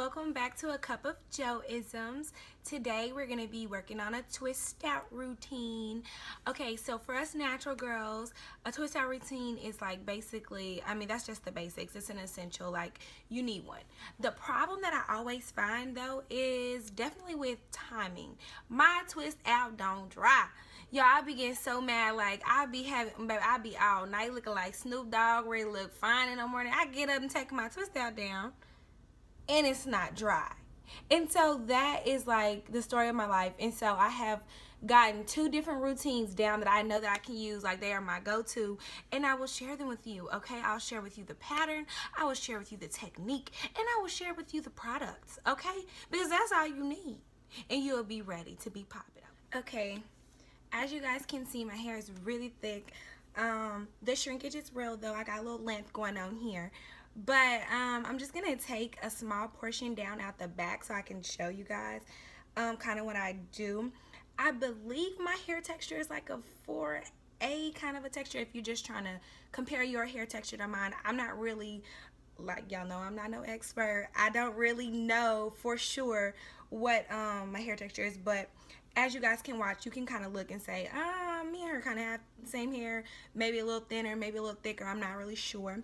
welcome back to a cup of Joisms. Today we're going to be working on a twist out routine. Okay, so for us natural girls, a twist out routine is like basically, that's just the basics. It's an essential, like you need one. The problem that I always find though is definitely with timing. My twist out don't dry. Y'all, I be getting so mad. Like I be all night looking like Snoop Dogg, ready to look fine in the morning. I get up and take my twist out down, and it's not dry. And so that is like the story of my life. And so I have gotten 2 different routines down that I know that I can use, like they are my go-to, and I will share them with you. Okay, I'll share with you the pattern, I will share with you the technique, and I will share with you the products. Okay, because that's all you need, and you'll be ready to be popping up. Okay, as you guys can see, my hair is really thick. The shrinkage is real though. I got a little length going on here. But I'm just going to take a small portion down out the back so I can show you guys kind of what I do. I believe my hair texture is like a 4A kind of a texture if you're just trying to compare your hair texture to mine. I'm not really, like y'all know, I'm not no expert. I don't really know for sure what my hair texture is, but as you guys can watch, you can kind of look and say, me and her kind of have the same hair, maybe a little thinner, maybe a little thicker, I'm not really sure.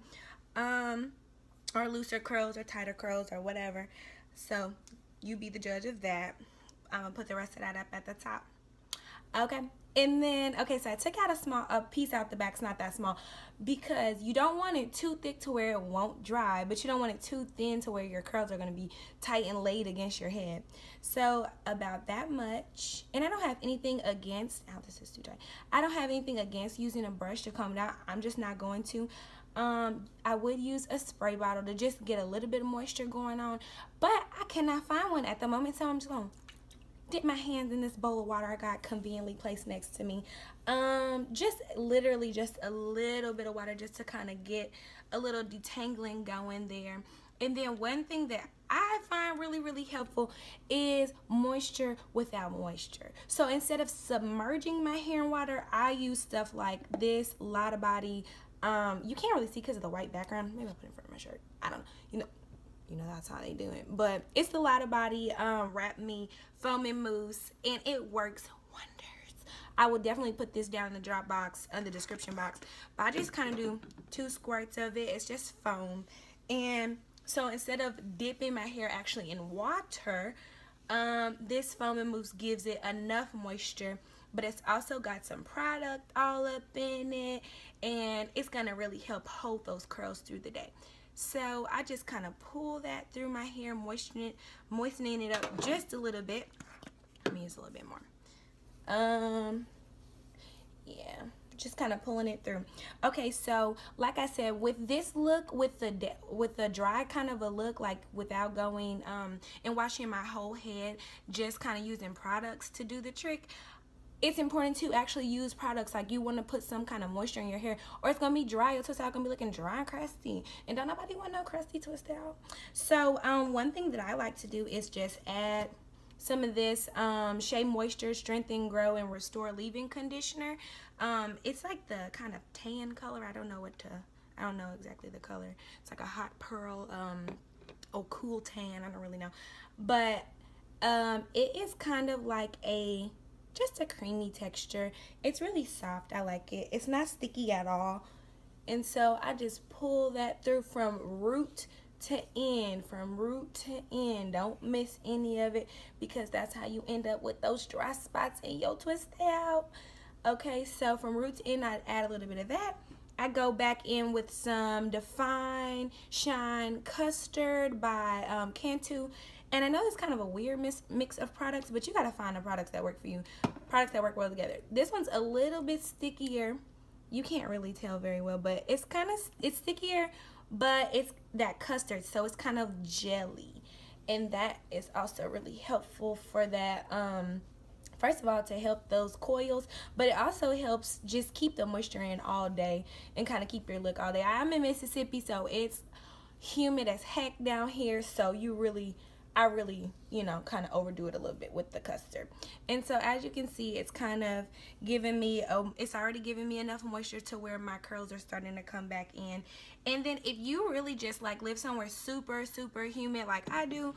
Or looser curls or tighter curls or whatever. So you be the judge of that. I'm gonna put the rest of that up at the top. Okay, and then so I took out a piece out the back. It's not that small because you don't want it too thick to where it won't dry, but you don't want it too thin to where your curls are gonna be tight and laid against your head. So about that much. And I don't have anything against, this is too tight. I don't have anything against using a brush to comb down. I'm just not going to. I would use a spray bottle to just get a little bit of moisture going on, but I cannot find one at the moment, so I'm just gonna dip my hands in this bowl of water I got conveniently placed next to me. Just literally just a little bit of water just to kind of get a little detangling going there. And then one thing that I find really helpful is moisture without moisture. So instead of submerging my hair in water, I use stuff like this Lotta Body. You can't really see because of the white background. Maybe I'll put it in front of my shirt. I don't know. You know that's how they do it. But it's the Lotta Body Wrap Me Foaming Mousse, and it works wonders. I will definitely put this down in the drop box, in the description box. But I just kind of do 2 squirts of it. It's just foam. And so instead of dipping my hair actually in water, this foaming mousse gives it enough moisture, but it's also got some product all up in it, and it's gonna really help hold those curls through the day. So I just kind of pull that through my hair, moistening it up just a little bit. Let me use a little bit more. Yeah, just kind of pulling it through. Okay, so like I said, with this look, with the dry kind of a look, like without going and washing my whole head, just kind of using products to do the trick, it's important to actually use products. Like you want to put some kind of moisture in your hair, or it's gonna be dry. Your twist out gonna be looking dry and crusty, and don't nobody want no crusty twist out. So one thing that I like to do is just add some of this Shea Moisture Strengthen, Grow, and Restore Leave-In Conditioner. It's like the kind of tan color. I don't know exactly the color. It's like a hot pearl, cool tan. I don't really know, but it is kind of like just a creamy texture. It's really soft. I like it. It's not sticky at all. And so I just pull that through from root to end, Don't miss any of it, because that's how you end up with those dry spots in your twist out. Okay, so from root to end, I add a little bit of that. I go back in with some Define Shine Custard by Cantu. And I know it's kind of a weird mix of products, but you gotta find the products that work for you, products that work well together. This one's a little bit stickier. You can't really tell very well, but it's stickier, but it's that custard, so it's kind of jelly, and that is also really helpful for that. First of all, to help those coils, but it also helps just keep the moisture in all day and kind of keep your look all day. I'm in Mississippi, so it's humid as heck down here, so you really I really, you know, kind of overdo it a little bit with the custard. And so as you can see, it's kind of giving me, it's already giving me enough moisture to where my curls are starting to come back in. And then if you really just like live somewhere super, super humid like I do,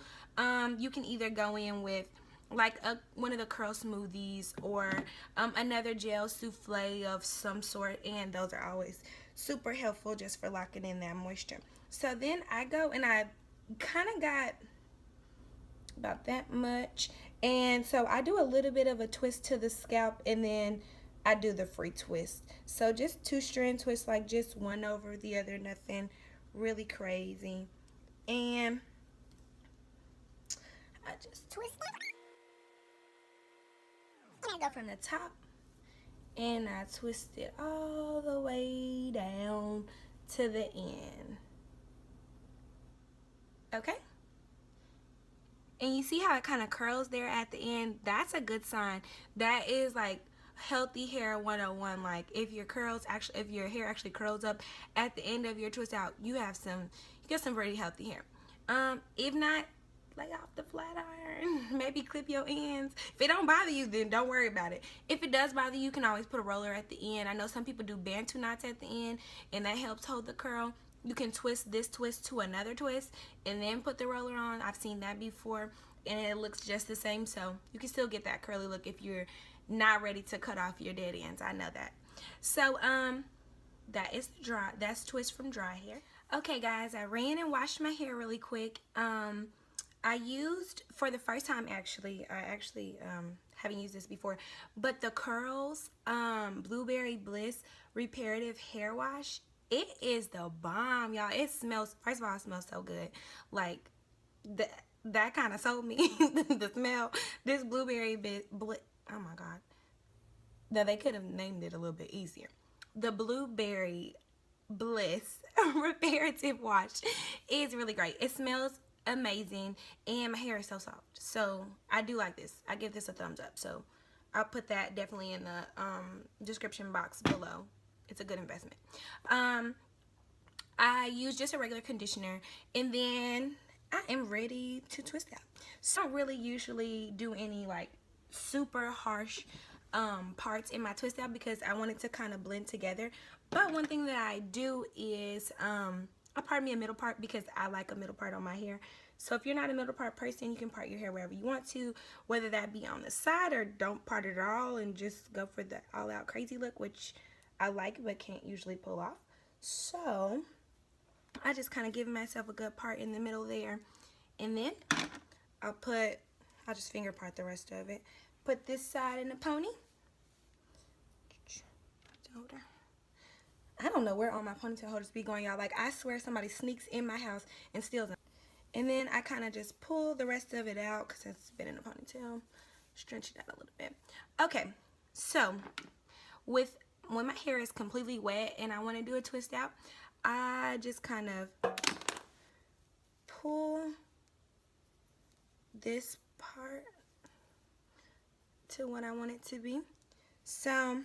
you can either go in with like one of the curl smoothies or another gel souffle of some sort, and those are always super helpful just for locking in that moisture. So then I go and I kind of got about that much, and so I do a little bit of a twist to the scalp, and then I do the free twist. So just 2-strand twist, like just one over the other, nothing really crazy. And I just twist it, and I go from the top and I twist it all the way down to the end. Okay, and you see how it kind of curls there at the end? That's a good sign. That is like healthy hair 101. Like if your hair actually curls up at the end of your twist out, you got some pretty healthy hair. If not, lay off the flat iron, maybe clip your ends. If it don't bother you, then don't worry about it. If it does bother you, you can always put a roller at the end. I know some people do bantu knots at the end, and that helps hold the curl. You can twist this twist to another twist and then put the roller on. I've seen that before, and it looks just the same. So you can still get that curly look if you're not ready to cut off your dead ends. I know that. So that's twist from dry hair. Okay guys, I ran and washed my hair really quick. I used, for the first time actually, haven't used this before, but the Curls Blueberry Bliss Reparative Hair Wash. It is the bomb, y'all. It smells, first of all, it smells so good. Like, that kind of sold me, the smell. This blueberry bliss, oh my God. Now, they could have named it a little bit easier. The Blueberry Bliss Reparative Wash is really great. It smells amazing, and my hair is so soft. So, I do like this. I give this a thumbs up. So, I'll put that definitely in the description box below. It's a good investment. I use just a regular conditioner, and then I am ready to twist out. So I don't really usually do any like super harsh parts in my twist out because I want it to kind of blend together. But one thing that I do is I part me a middle part because I like a middle part on my hair. So if you're not a middle part person, you can part your hair wherever you want to, whether that be on the side or don't part it at all and just go for the all out crazy look, which I like but can't usually pull off. So I just kind of give myself a good part in the middle there, and then I'll just finger part the rest of it. Put this side in a pony. I don't know where all my ponytail holders be going, y'all. Like, I swear somebody sneaks in my house and steals them. And then I kind of just pull the rest of it out because it's been in a ponytail. Stretch it out a little bit. Okay, so when my hair is completely wet and I want to do a twist out, I just kind of pull this part to what I want it to be. So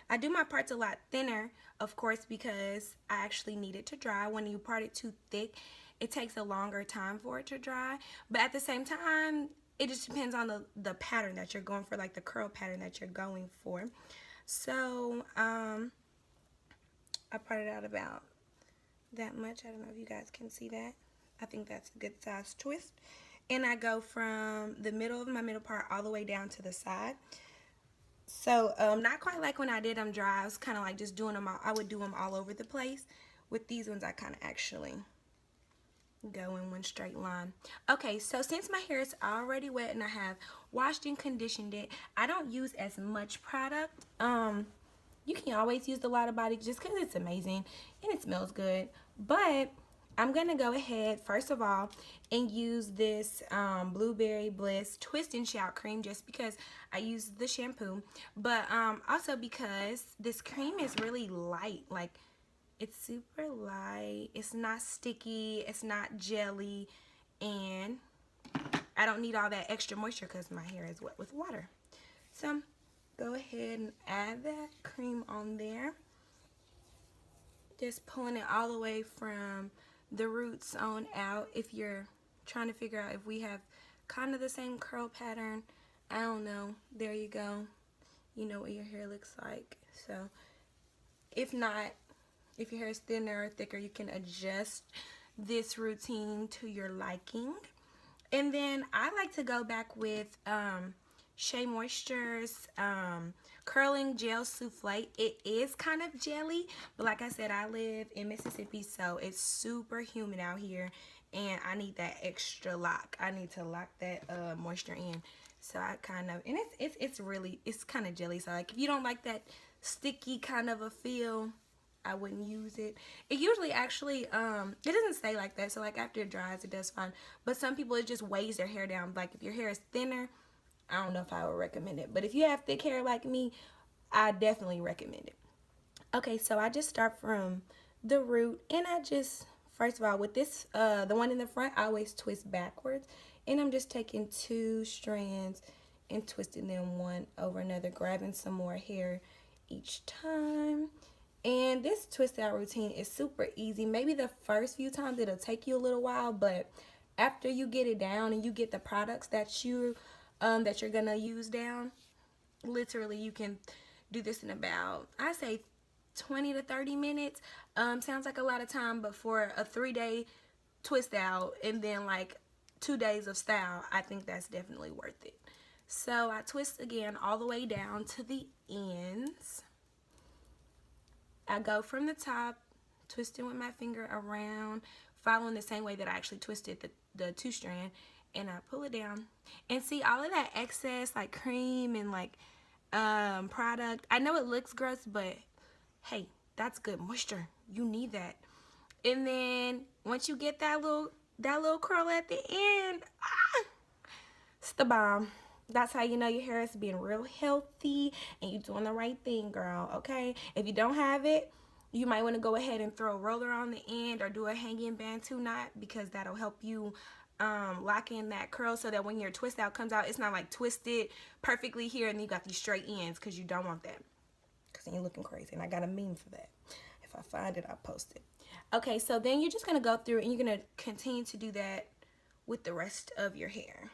I do my parts a lot thinner, of course, because I actually need it to dry. When you part it too thick, it takes a longer time for it to dry. But at the same time, it just depends on the pattern that you're going for, like the curl pattern that you're going for. So I parted out about that much. I don't know if you guys can see that. I think that's a good size twist. And I go from the middle of my middle part all the way down to the side. So not quite like when I did them dry. I was kind of like just doing them all. I would do them all over the place. With these ones, I kind of actually go in one straight line. Okay, so since my hair is already wet and I have washed and conditioned it, I don't use as much product. You can always use the Lotta Body just because it's amazing and it smells good. But I'm going to go ahead, first of all, and use this Blueberry Bliss Twist and Shout Cream just because I use the shampoo. But also because this cream is really light. Like, it's super light. It's not sticky. It's not jelly. And I don't need all that extra moisture because my hair is wet with water. So, go ahead and add that cream on there. Just pulling it all the way from the roots on out if you're trying to figure out if we have kind of the same curl pattern. I don't know. There you go. You know what your hair looks like. So if not, if your hair is thinner or thicker, you can adjust this routine to your liking. And then I like to go back with Shea Moisture's curling gel soufflé. It is kind of jelly, but like I said, I live in Mississippi, so it's super humid out here, and I need that extra lock. I need to lock that moisture in. So I kind of, and it's kind of jelly. So like if you don't like that sticky kind of a feel, I wouldn't use it. It usually actually, it doesn't stay like that. So like after it dries, it does fine. But some people, it just weighs their hair down. Like if your hair is thinner, I don't know if I would recommend it. But if you have thick hair like me, I definitely recommend it. Okay, so I just start from the root. And I just, first of all, with this, the one in the front, I always twist backwards. And I'm just taking 2 strands and twisting them one over another, grabbing some more hair each time. And this twist out routine is super easy. Maybe the first few times it'll take you a little while, but after you get it down and you get the products that you're gonna use down, literally you can do this in about, I say 20 to 30 minutes. Sounds like a lot of time, but for a 3-day twist out and then like 2 days of style, I think that's definitely worth it. So I twist again all the way down to the ends. I go from the top, twisting with my finger around, following the same way that I actually twisted the 2-strand, and I pull it down. And see all of that excess like cream and like product. I know it looks gross, but hey, that's good moisture. You need that. And then once you get that little curl at the end, it's the bomb. That's how you know your hair is being real healthy and you're doing the right thing, girl, okay? If you don't have it, you might want to go ahead and throw a roller on the end or do a hanging bantu knot, because that'll help you lock in that curl so that when your twist out comes out, it's not like twisted perfectly here and you got these straight ends, because you don't want that, because then you're looking crazy. And I got a meme for that. If I find it, I'll post it. Okay, so then you're just going to go through and you're going to continue to do that with the rest of your hair.